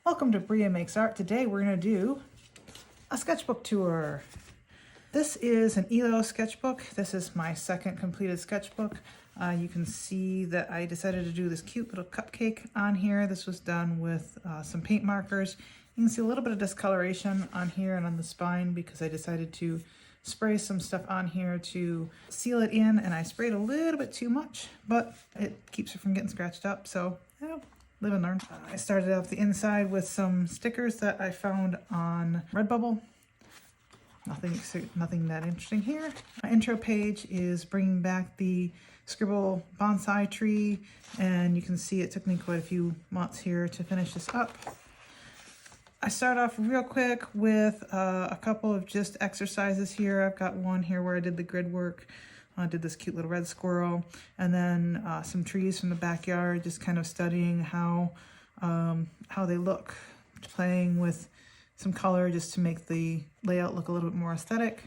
Welcome to Bria Makes Art. Today we're going to do a sketchbook tour. This is an ELO sketchbook. This is my second completed sketchbook. You can see that I decided to do this cute little cupcake on here. This was done with some paint markers. You can see a little bit of discoloration on here and on the spine because I decided to spray some stuff on here to seal it in, and I sprayed a little bit too much, but it keeps it from getting scratched up, so live and learn. I started off the inside with some stickers that I found on Redbubble. Nothing that interesting here. My intro page is bringing back the Scribble bonsai tree, and you can see it took me quite a few months here to finish this up. I start off real quick with a couple of just exercises here. I've got one here where I did the grid work. I did this cute little red squirrel, and then some trees from the backyard, just kind of studying how they look, playing with some color just to make the layout look a little bit more aesthetic.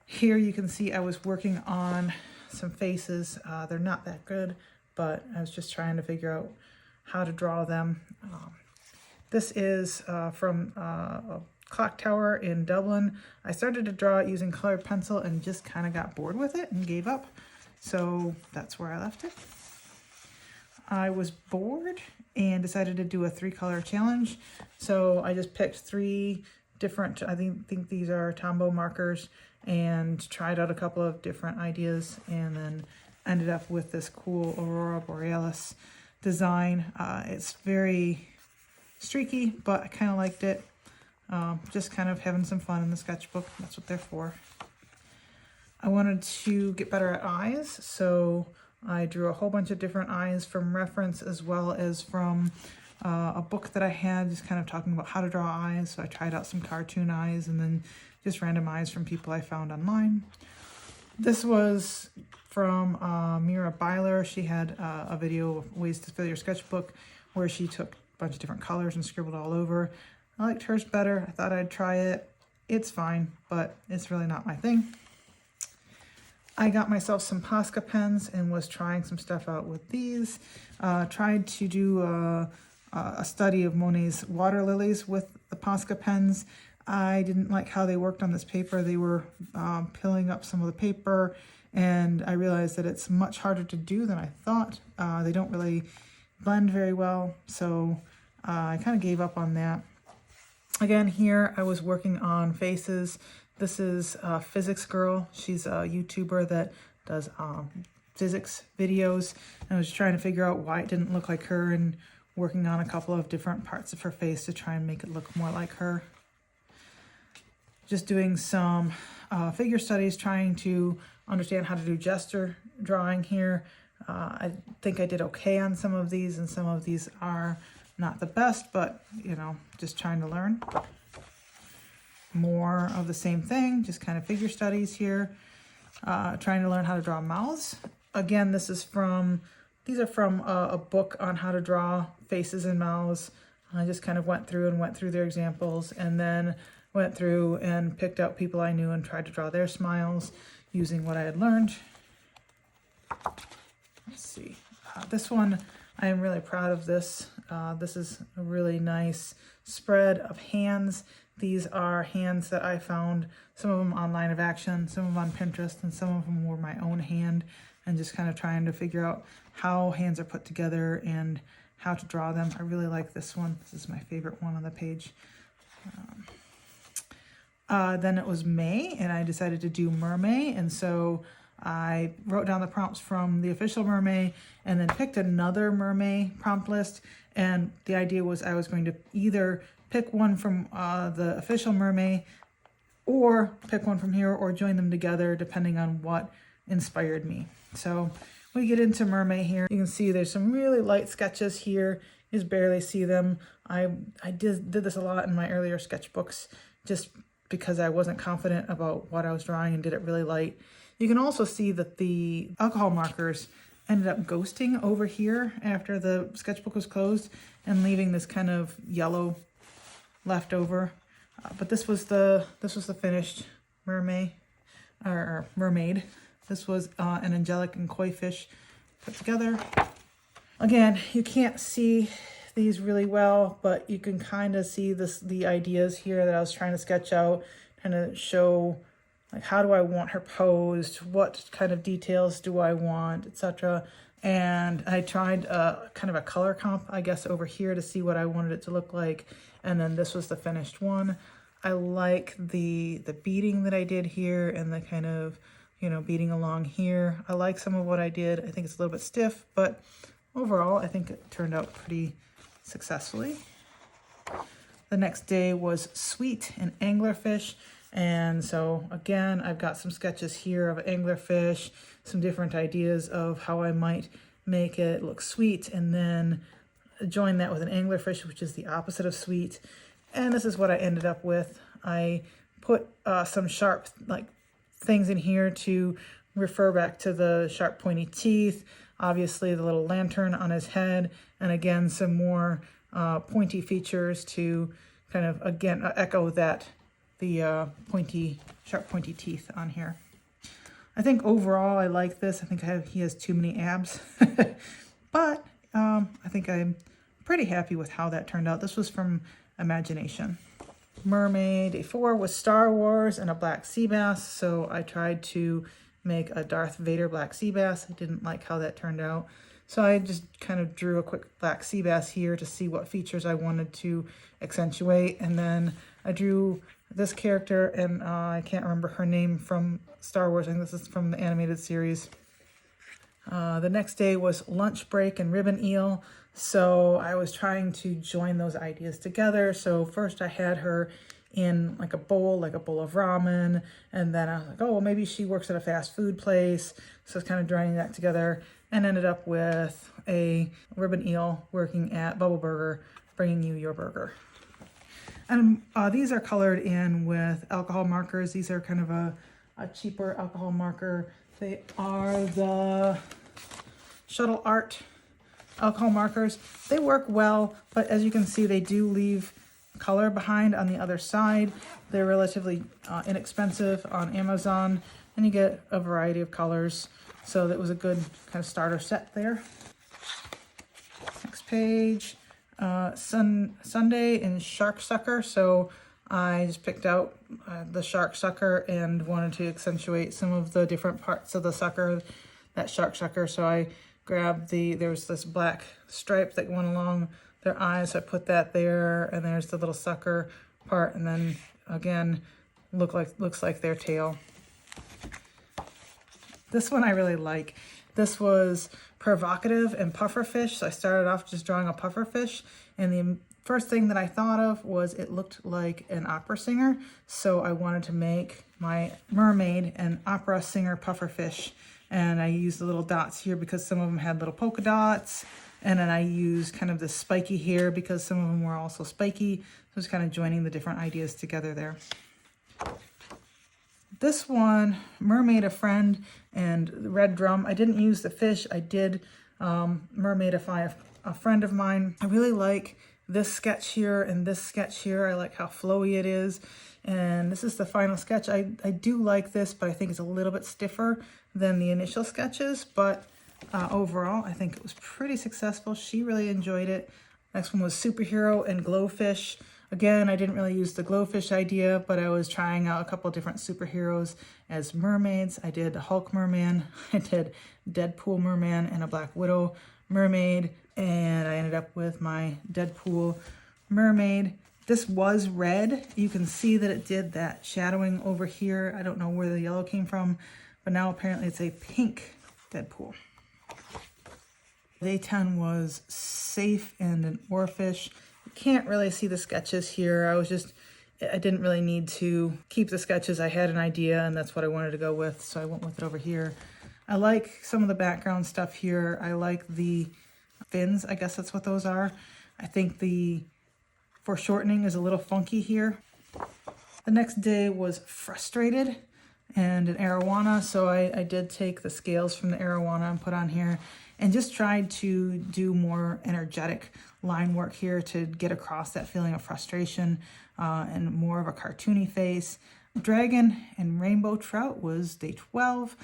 Here you can see I was working on some faces. They're not that good, but I was just trying to figure out how to draw them. This is from a clock tower in Dublin. I started to draw it using colored pencil and just kind of got bored with it and gave up. So that's where I left it. I was bored and decided to do a 3-color challenge. So I just picked 3 different, I think these are Tombow markers, and tried out a couple of different ideas, and then ended up with this cool Aurora Borealis design. It's very streaky, but I kind of liked it. Just kind of having some fun in the sketchbook. That's what they're for. I wanted to get better at eyes, so I drew a whole bunch of different eyes from reference as well as from a book that I had, just kind of talking about how to draw eyes. So I tried out some cartoon eyes and then just random eyes from people I found online. This was from Mira Byler. She had a video of ways to fill your sketchbook where she took a bunch of different colors and scribbled all over. I liked hers better. I thought I'd try it. It's fine, but it's really not my thing. I got myself some Posca pens and was trying some stuff out with these. Tried to do a study of Monet's water lilies with the Posca pens. I didn't like how they worked on this paper. They were pilling up some of the paper, and I realized that it's much harder to do than I thought. They don't really blend very well, so I kind of gave up on that. Again, here I was working on faces. This is Physics Girl. She's a YouTuber that does physics videos. And I was trying to figure out why it didn't look like her and working on a couple of different parts of her face to try and make it look more like her. Just doing some figure studies, trying to understand how to do gesture drawing here. I think I did okay on some of these, and some of these are not the best, but you know, just trying to learn. More of the same thing, just kind of figure studies here. Trying to learn how to draw mouths. Again, these are from a book on how to draw faces and mouths. I just kind of went through their examples, and then went through and picked out people I knew and tried to draw their smiles using what I had learned. Let's see. This one, I am really proud of this. This is a really nice spread of hands. These are hands that I found, some of them on Line of Action, some of them on Pinterest, and some of them were my own hand, and just kind of trying to figure out how hands are put together and how to draw them. I really like this one. This is my favorite one on the page. Then it was May, and I decided to do Mermaid, and so I wrote down the prompts from the official Mermaid and then picked another Mermaid prompt list. And the idea was I was going to either pick one from the official Mermaid or pick one from here or join them together depending on what inspired me. So we get into Mermaid here. You can see there's some really light sketches here. You just barely see them. I did this a lot in my earlier sketchbooks just because I wasn't confident about what I was drawing and did it really light. You can also see that the alcohol markers ended up ghosting over here after the sketchbook was closed and leaving this kind of yellow left over. But this was the finished Mermaid, or Mermaid. This was an angelic and koi fish put together. Again, you can't see these really well, but you can kind of see the ideas here that I was trying to sketch out, kind of show like how do I want her posed, what kind of details do I want, etc. And I tried kind of a color comp, I guess, over here to see what I wanted it to look like, and then this was the finished one. I like the beading that I did here and the kind of, you know, beading along here. I like some of what I did. I think it's a little bit stiff, but overall, I think it turned out pretty successfully. The next day was sweet and anglerfish. And so again, I've got some sketches here of anglerfish, some different ideas of how I might make it look sweet, and then join that with an anglerfish, which is the opposite of sweet. And this is what I ended up with. I put some sharp like things in here to refer back to the sharp pointy teeth, obviously the little lantern on his head, and again some more pointy features to kind of again echo that the sharp pointy teeth on here. I think overall I like this. I think he has too many abs, but I think I'm pretty happy with how that turned out. This was from Imagination. Mermaid, day 4 was Star Wars and a black sea bass. So I tried to make a Darth Vader black sea bass. I didn't like how that turned out. So I just kind of drew a quick black sea bass here to see what features I wanted to accentuate. And then I drew this character, and I can't remember her name from Star Wars. I think this is from the animated series. The next day was lunch break and ribbon eel. So I was trying to join those ideas together. So first I had her in like a bowl of ramen. And then I was like, oh, well, maybe she works at a fast food place. So I was kind of joining that together and ended up with a ribbon eel working at Bubble Burger, bringing you your burger. And these are colored in with alcohol markers. These are kind of a cheaper alcohol marker. They are the Shuttle Art alcohol markers. They work well, but as you can see, they do leave color behind on the other side. They're relatively inexpensive on Amazon, and you get a variety of colors. So that was a good kind of starter set there. Next page, Sunday in Shark Sucker. So I just picked out the shark sucker and wanted to accentuate some of the different parts of the sucker, that shark sucker. So I grabbed there was this black stripe that went along their eyes. So I put that there, and there's the little sucker part, and then again, looks like their tail. This one I really like. This was provocative and pufferfish. So I started off just drawing a pufferfish, and the first thing that I thought of was it looked like an opera singer. So I wanted to make my mermaid an opera singer pufferfish. And I used the little dots here because some of them had little polka dots. And then I used kind of the spiky here because some of them were also spiky. So it's kind of joining the different ideas together there. This one, Mermaid-a-Friend and Red Drum. I didn't use the fish. I did Mermaid-ify a friend of mine. I really like this sketch here and this sketch here. I like how flowy it is. And this is the final sketch. I do like this, but I think it's a little bit stiffer than the initial sketches. But overall, I think it was pretty successful. She really enjoyed it. Next one was Superhero and Glowfish. Again, I didn't really use the glowfish idea, but I was trying out a couple different superheroes as mermaids. I did a Hulk merman, I did Deadpool merman, and a Black Widow mermaid, and I ended up with my Deadpool mermaid. This was red. You can see that it did that shadowing over here. I don't know where the yellow came from, but now apparently it's a pink Deadpool. Day 10 was Safe and an Oarfish. Can't really see the sketches here. I didn't really need to keep the sketches. I had an idea, and that's what I wanted to go with, so I went with it over here. I like some of the background stuff here. I like the fins. I guess that's what those are. I think the foreshortening is a little funky here. The next day was Frustrated and an arowana, so I did take the scales from the arowana and put on here and just tried to do more energetic line work here to get across that feeling of frustration and more of a cartoony face. Dragon and Rainbow Trout was day 12,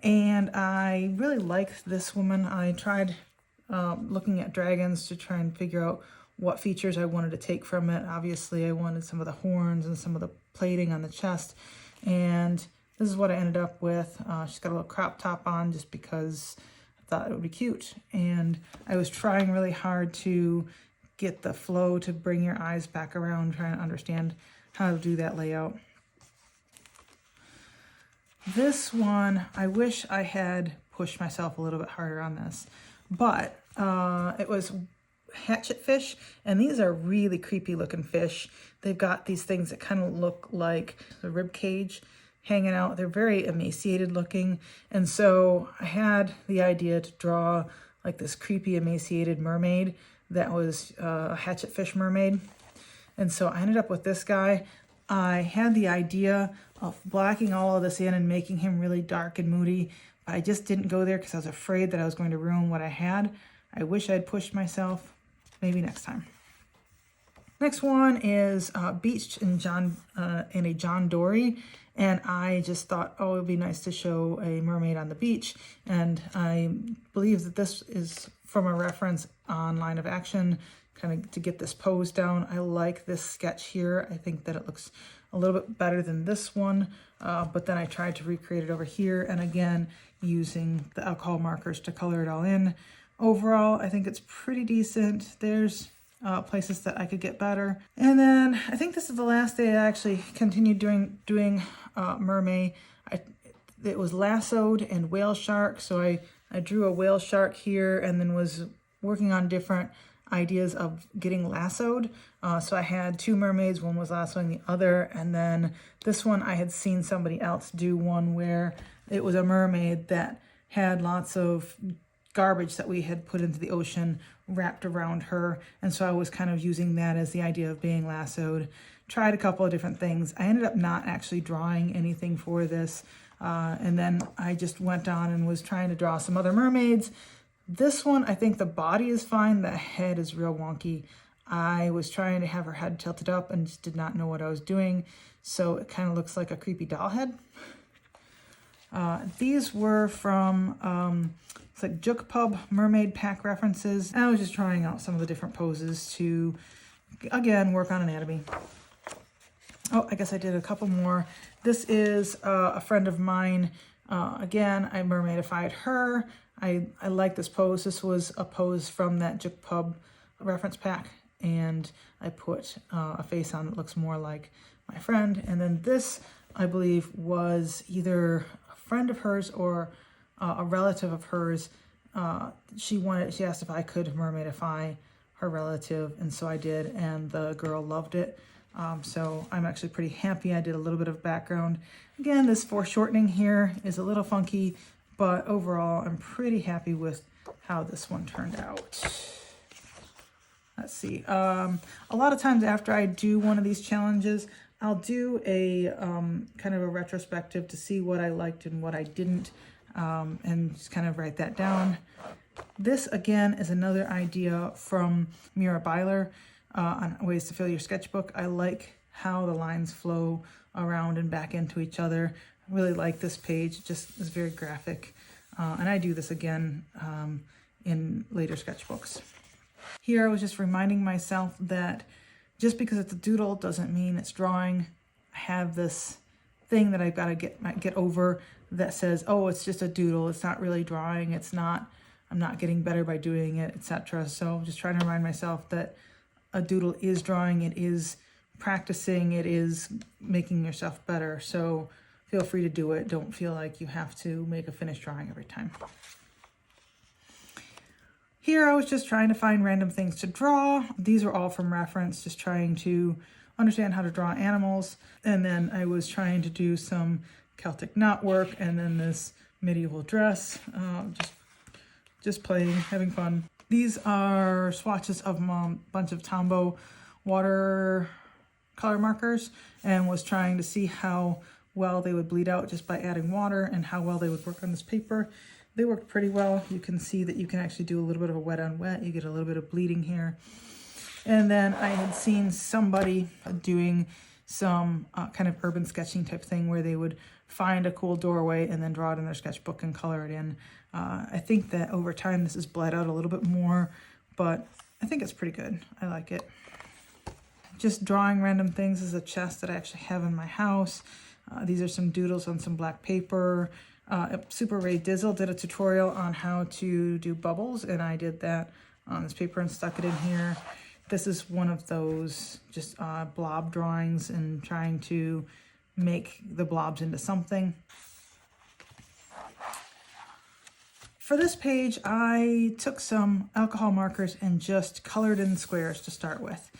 and I really liked this woman. I tried looking at dragons to try and figure out what features I wanted to take from it. Obviously, I wanted some of the horns and some of the plating on the chest, and this is what I ended up with. She's got a little crop top on just because I thought it would be cute, and I was trying really hard to get the flow to bring your eyes back around, trying to understand how to do that layout. This one, I wish I had pushed myself a little bit harder on this, but it was hatchet fish, and these are really creepy looking fish. They've got these things that kind of look like the rib cage hanging out. They're very emaciated looking, and so I had the idea to draw like this creepy emaciated mermaid that was a hatchet fish mermaid. And so I ended up with this guy. I had the idea of blacking all of this in and making him really dark and moody, but I just didn't go there because I was afraid that I was going to ruin what I had. I wish I'd pushed myself. Maybe next time. Next one is beached in a John Dory, and I just thought, oh, it would be nice to show a mermaid on the beach, and I believe that this is from a reference on Line of Action, kind of to get this pose down. I like this sketch here. I think that it looks a little bit better than this one, but then I tried to recreate it over here, and again, using the alcohol markers to color it all in. Overall, I think it's pretty decent. There's places that I could get better. And then I think this is the last day I actually continued doing Mermaid. It was lassoed and whale shark, so I drew a whale shark here and then was working on different ideas of getting lassoed. So I had two mermaids, one was lassoing the other, and then this one I had seen somebody else do one where it was a mermaid that had lots of garbage that we had put into the ocean wrapped around her, and so I was kind of using that as the idea of being lassoed. Tried a couple of different things. I ended up not actually drawing anything for this, and then I just went on and was trying to draw some other mermaids. This one, I think the body is fine, the head is real wonky. I was trying to have her head tilted up and just did not know what I was doing, so it kind of looks like a creepy doll head. These were from it's like Juk Pub Mermaid Pack references. And I was just trying out some of the different poses to, again, work on anatomy. Oh, I guess I did a couple more. This is a friend of mine. Again, I mermaidified her. I like this pose. This was a pose from that Juk Pub reference pack, and I put a face on that looks more like my friend. And then this, I believe, was either a friend of hers or a relative of hers. She asked if I could mermaidify her relative, and so I did, and the girl loved it. So I'm actually pretty happy. I did a little bit of background. Again, this foreshortening here is a little funky, but overall I'm pretty happy with how this one turned out. Let's see. A lot of times after I do one of these challenges, I'll do a kind of a retrospective to see what I liked and what I didn't, and just kind of write that down. This, again, is another idea from Mira Byler on ways to fill your sketchbook. I like how the lines flow around and back into each other. I really like this page. It just is very graphic. And I do this again in later sketchbooks. Here I was just reminding myself that just because it's a doodle doesn't mean it's drawing. I have this thing that I've got to get over that says, oh, it's just a doodle. It's not really drawing. I'm not getting better by doing it, etc. So I'm just trying to remind myself that a doodle is drawing. It is practicing. It is making yourself better. So feel free to do it. Don't feel like you have to make a finished drawing every time. Here I was just trying to find random things to draw. These are all from reference, just trying to understand how to draw animals. And then I was trying to do some Celtic knot work, and then this medieval dress, just playing, having fun. These are swatches of a bunch of Tombow watercolor markers, and was trying to see how well they would bleed out just by adding water and how well they would work on this paper. They worked pretty well. You can see that you can actually do a little bit of a wet on wet. You get a little bit of bleeding here. And then I had seen somebody doing some kind of urban sketching type thing where they would find a cool doorway and then draw it in their sketchbook and color it in. I think that over time this is bled out a little bit more, but I think it's pretty good. I like it. Just drawing random things. This is a chest that I actually have in my house. These are some doodles on some black paper. Super Ray Dizzle did a tutorial on how to do bubbles, and I did that on this paper and stuck it in here. This is one of those just blob drawings and trying to make the blobs into something. For this page, I took some alcohol markers and just colored in squares to start with,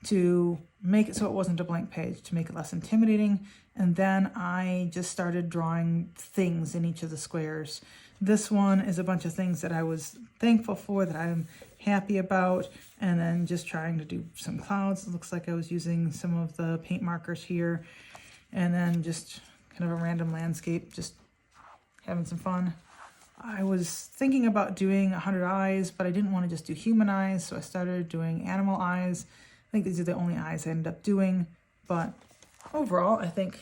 to make it so it wasn't a blank page, to make it less intimidating. And then I just started drawing things in each of the squares. This one is a bunch of things that I was thankful for, that I'm happy about, and then just trying to do some clouds. It looks like I was using some of the paint markers here, and then just kind of a random landscape, just having some fun. I was thinking about doing 100 eyes, but I didn't want to just do human eyes, so I started doing animal eyes. I think these are the only eyes I ended up doing, but overall, I think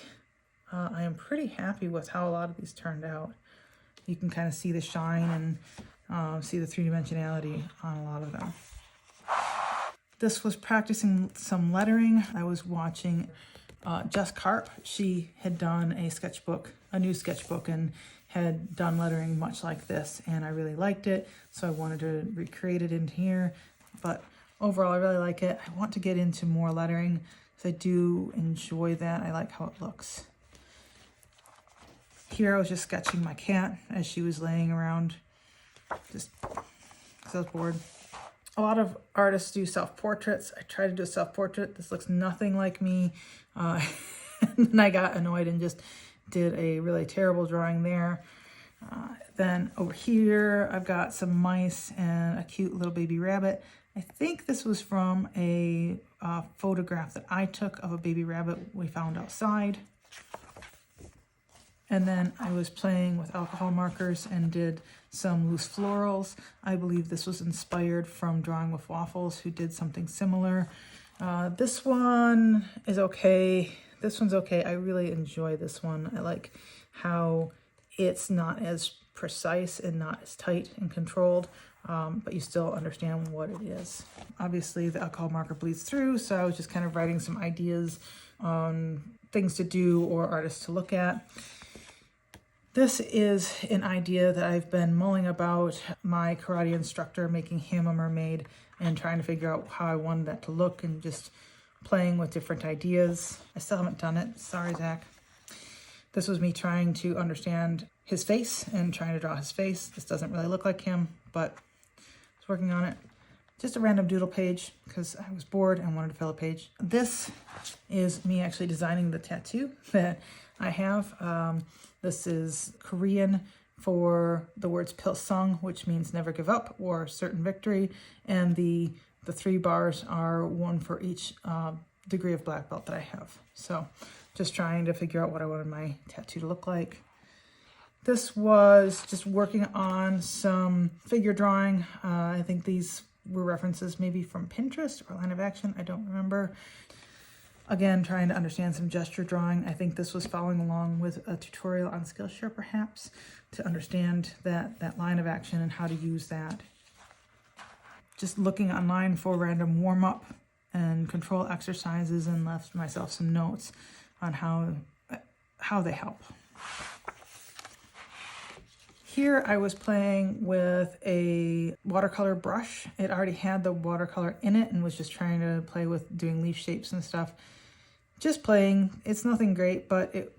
I am pretty happy with how a lot of these turned out. You can kind of see the shine and see the three-dimensionality on a lot of them. This was practicing some lettering. I was watching Jess Karp. She had done a sketchbook, a new sketchbook, and had done lettering much like this, and I really liked it, so I wanted to recreate it in here. But overall, I really like it. I want to get into more lettering because I do enjoy that. I like how it looks. Here I was just sketching my cat as she was laying around, just because I was bored. A lot of artists do self-portraits. I tried to do a self-portrait. This looks nothing like me. And I got annoyed and just did a really terrible drawing there. Then over here, I've got some mice and a cute little baby rabbit. I think this was from a photograph that I took of a baby rabbit we found outside. And then I was playing with alcohol markers and did some loose florals. I believe this was inspired from Drawing with Waffles, who did something similar. This one is okay. This one's okay. I really enjoy this one. I like how it's not as precise and not as tight and controlled, but you still understand what it is. Obviously, the alcohol marker bleeds through, so I was just kind of writing some ideas on things to do or artists to look at. This is an idea that I've been mulling about. My karate instructor, making him a mermaid and trying to figure out how I wanted that to look and just playing with different ideas. I still haven't done it. Sorry, Zach. This was me trying to understand his face and trying to draw his face. This doesn't really look like him, but I was working on it. Just a random doodle page because I was bored and wanted to fill a page. This is me actually designing the tattoo that I have. This is Korean for the words Pilsung, which means never give up or certain victory. And the 3 bars are one for each degree of black belt that I have. So just trying to figure out what I wanted my tattoo to look like. This was just working on some figure drawing. I think these were references maybe from Pinterest or Line of Action. I don't remember. Again, trying to understand some gesture drawing. I think this was following along with a tutorial on Skillshare, perhaps, to understand that line of action and how to use that. Just looking online for random warm-up and control exercises and left myself some notes on how they help. Here I was playing with a watercolor brush. It already had the watercolor in it and was just trying to play with doing leaf shapes and stuff. Just playing. It's nothing great, but it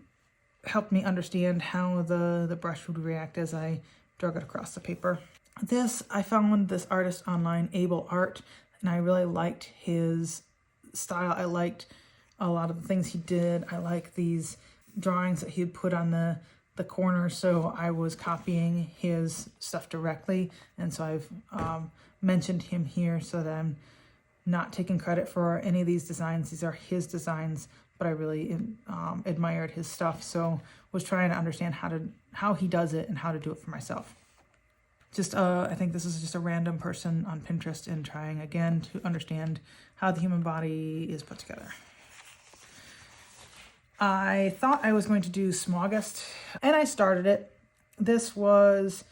helped me understand how the brush would react as I drug it across the paper. I found this artist online, Able Art, and I really liked his style. I liked a lot of the things he did. I like these drawings that he would put on the corner, so I was copying his stuff directly, and so I've mentioned him here so that I'm not taking credit for any of these designs. These are his designs, but I really admired his stuff, so was trying to understand how he does it and how to do it for myself. I think this is just a random person on Pinterest and trying again to understand how the human body is put together. I thought I was going to do Smogest, and I started it. This was,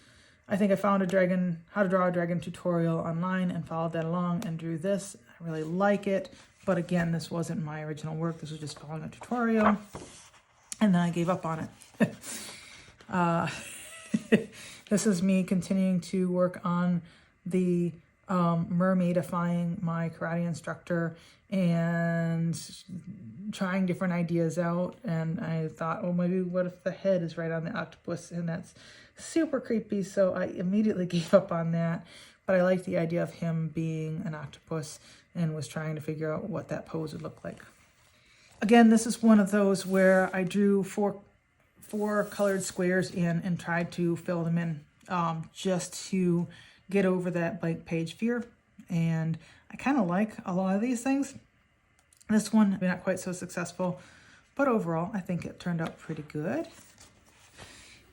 I think I found a how to draw a dragon tutorial online and followed that along and drew this. I really like it, but again, this wasn't my original work. This was just following a tutorial, and then I gave up on it. This is me continuing to work on the mermaidifying my karate instructor and trying different ideas out. And I thought, oh, maybe what if the head is right on the octopus, and that's super creepy. So I immediately gave up on that, but I liked the idea of him being an octopus and was trying to figure out what that pose would look like. Again, this is one of those where I drew four colored squares in and tried to fill them in just to get over that blank page fear. And I kind of like a lot of these things. This one, not quite so successful, but overall, I think it turned out pretty good.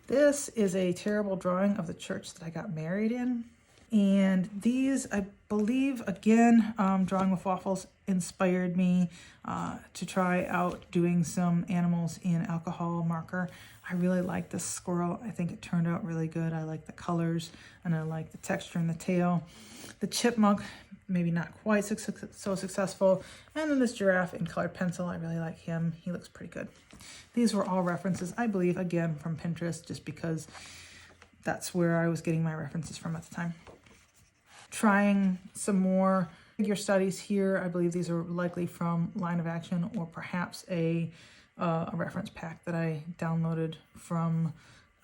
This is a terrible drawing of the church that I got married in. And these, I believe, again, drawing with waffles inspired me to try out doing some animals in alcohol marker. I really like this squirrel. I think it turned out really good. I like the colors and I like the texture in the tail. The chipmunk, maybe not quite so successful. And then this giraffe in colored pencil, I really like him. He looks pretty good. These were all references, I believe, again, from Pinterest, just because that's where I was getting my references from at the time. Trying some more figure studies here. I believe these are likely from Line of Action or perhaps a reference pack that I downloaded from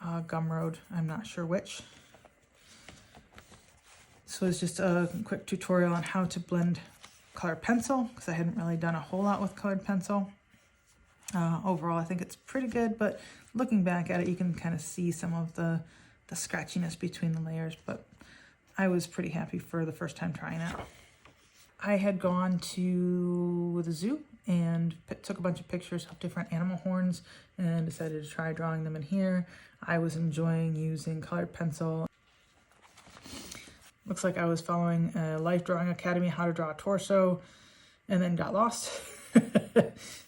Gumroad. I'm not sure which. So it's just a quick tutorial on how to blend colored pencil, because I hadn't really done a whole lot with colored pencil. Overall, I think it's pretty good, but looking back at it, you can kind of see some of the scratchiness between the layers, but I was pretty happy for the first time trying it. I had gone to the zoo and took a bunch of pictures of different animal horns and decided to try drawing them in here. I was enjoying using colored pencil. Looks like I was following a Life Drawing Academy, how to draw a torso, and then got lost.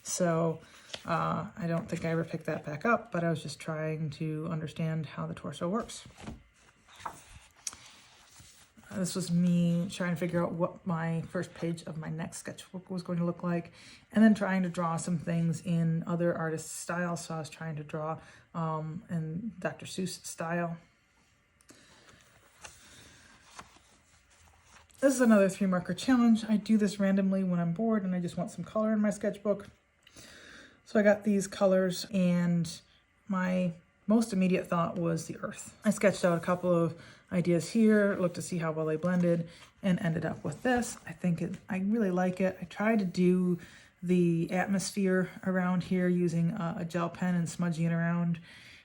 So I don't think I ever picked that back up, but I was just trying to understand how the torso works. This was me trying to figure out what my first page of my next sketchbook was going to look like, and then trying to draw some things in other artists' styles. So I was trying to draw in Dr. Seuss style. This is another 3-marker challenge. I do this randomly when I'm bored and I just want some color in my sketchbook. So I got these colors, and my most immediate thought was the earth. I sketched out a couple of ideas here, looked to see how well they blended, and ended up with this. I really like it. I tried to do the atmosphere around here using a gel pen and smudging it around.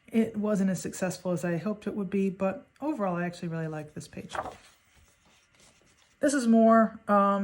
It wasn't as successful as I hoped it would be, but overall I actually really like this page. This is more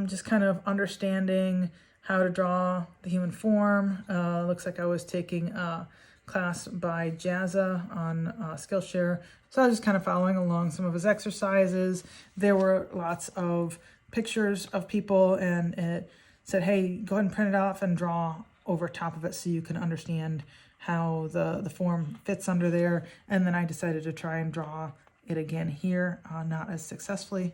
just kind of understanding how to draw the human form. Looks like I was taking a class by Jazza on Skillshare. So I was just kind of following along some of his exercises. There were lots of pictures of people, and it said, hey, go ahead and print it off and draw over top of it so you can understand how the form fits under there. And then I decided to try and draw it again here, not as successfully.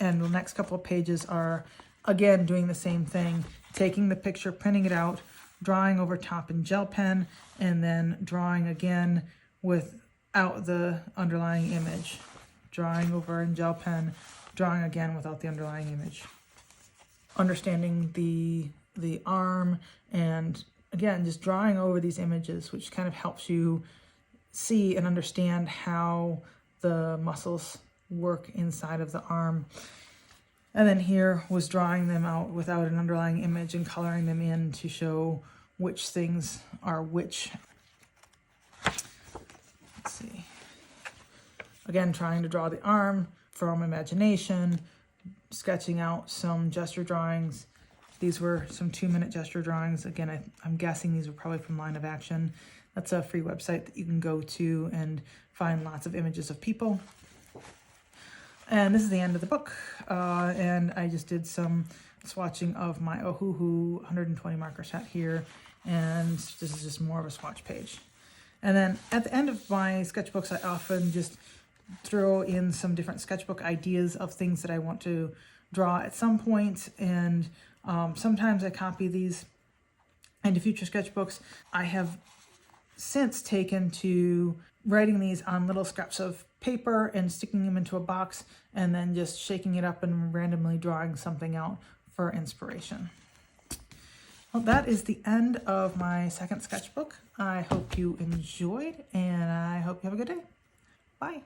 And the next couple of pages are, again, doing the same thing, taking the picture, printing it out, drawing over top in gel pen, and then drawing again without the underlying image. Drawing over in gel pen, drawing again without the underlying image. Understanding the arm, and again, just drawing over these images, which kind of helps you see and understand how the muscles work inside of the arm. And then here was drawing them out without an underlying image and coloring them in to show which things are which. Let's see. Again, trying to draw the arm from imagination, sketching out some gesture drawings. These were some 2-minute gesture drawings. Again, I'm guessing these were probably from Line of Action. That's a free website that you can go to and find lots of images of people. And this is the end of the book. And I just did some swatching of my Ohuhu 120 marker set here, and this is just more of a swatch page. And then at the end of my sketchbooks, I often just throw in some different sketchbook ideas of things that I want to draw at some point, and sometimes I copy these into future sketchbooks. I have since taken to writing these on little scraps of paper and sticking them into a box, and then just shaking it up and randomly drawing something out for inspiration. Well, that is the end of my second sketchbook. I hope you enjoyed, and I hope you have a good day. Bye.